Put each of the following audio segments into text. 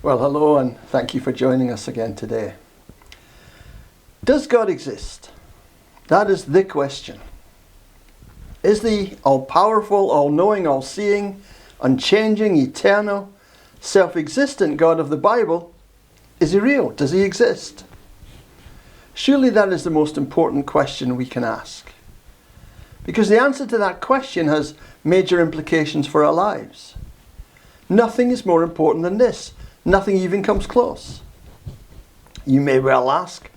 Well, hello and thank you for joining us again today. Does God exist? That is the question. Is the all-powerful, all-knowing, all-seeing, unchanging, eternal, self-existent God of the Bible, is he real? Does he exist? Surely that is the most important question we can ask. Because the answer to that question has major implications for our lives. Nothing is more important than this. Nothing even comes close. You may well ask,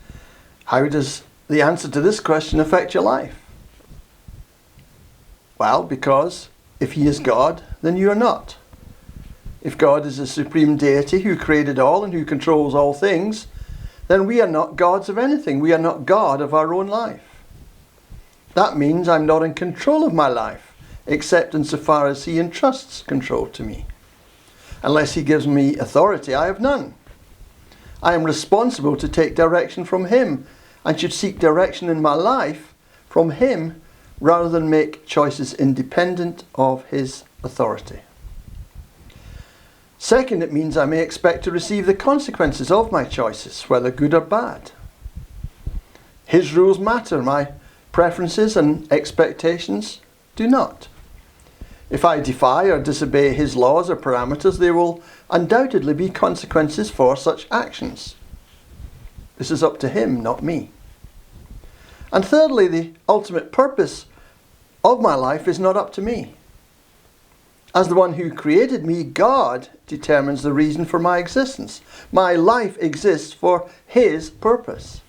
how does the answer to this question affect your life? Well, because if he is God, then you are not. If God is a supreme deity who created all and who controls all things, then we are not gods of anything. We are not God of our own life. That means I'm not in control of my life, except insofar as he entrusts control to me. Unless he gives me authority, I have none. I am responsible to take direction from him and should seek direction in my life from him rather than make choices independent of his authority. Second, it means I may expect to receive the consequences of my choices, whether good or bad. His rules matter, my preferences and expectations do not. If I defy or disobey his laws or parameters, there will undoubtedly be consequences for such actions. This is up to him, not me. And thirdly, the ultimate purpose of my life is not up to me. As the one who created me, God determines the reason for my existence. My life exists for his purpose.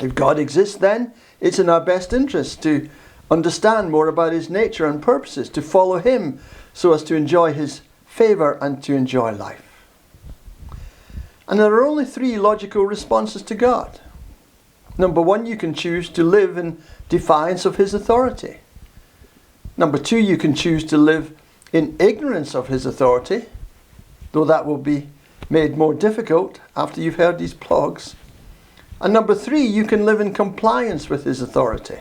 If God exists, then it's in our best interest to understand more about his nature and purposes, to follow him so as to enjoy his favour and to enjoy life. And there are only three logical responses to God. Number one, you can choose to live in defiance of his authority. Number two, you can choose to live in ignorance of his authority, though that will be made more difficult after you've heard these blogs. And number three, you can live in compliance with his authority.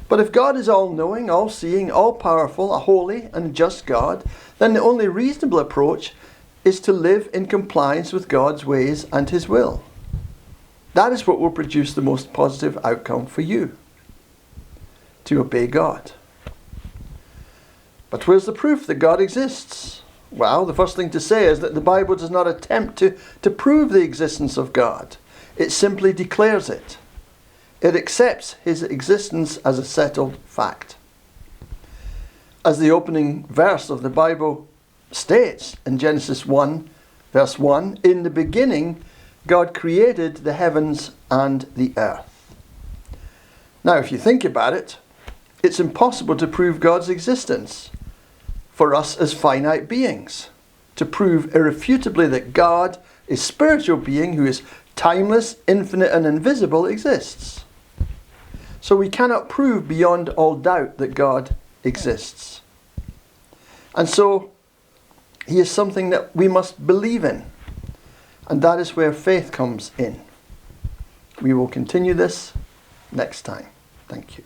But if God is all-knowing, all-seeing, all-powerful, a holy and just God, then the only reasonable approach is to live in compliance with God's ways and his will. That is what will produce the most positive outcome for you, to obey God. But where's the proof that God exists? Well, the first thing to say is that the Bible does not attempt to prove the existence of God. It simply declares it. It accepts his existence as a settled fact. As the opening verse of the Bible states in Genesis 1, verse 1, in the beginning, God created the heavens and the earth. Now, if you think about it, it's impossible to prove God's existence for us as finite beings. To prove irrefutably that God, a spiritual being who is timeless, infinite and invisible, exists. So we cannot prove beyond all doubt that God exists. And so he is something that we must believe in. And that is where faith comes in. We will continue this next time. Thank you.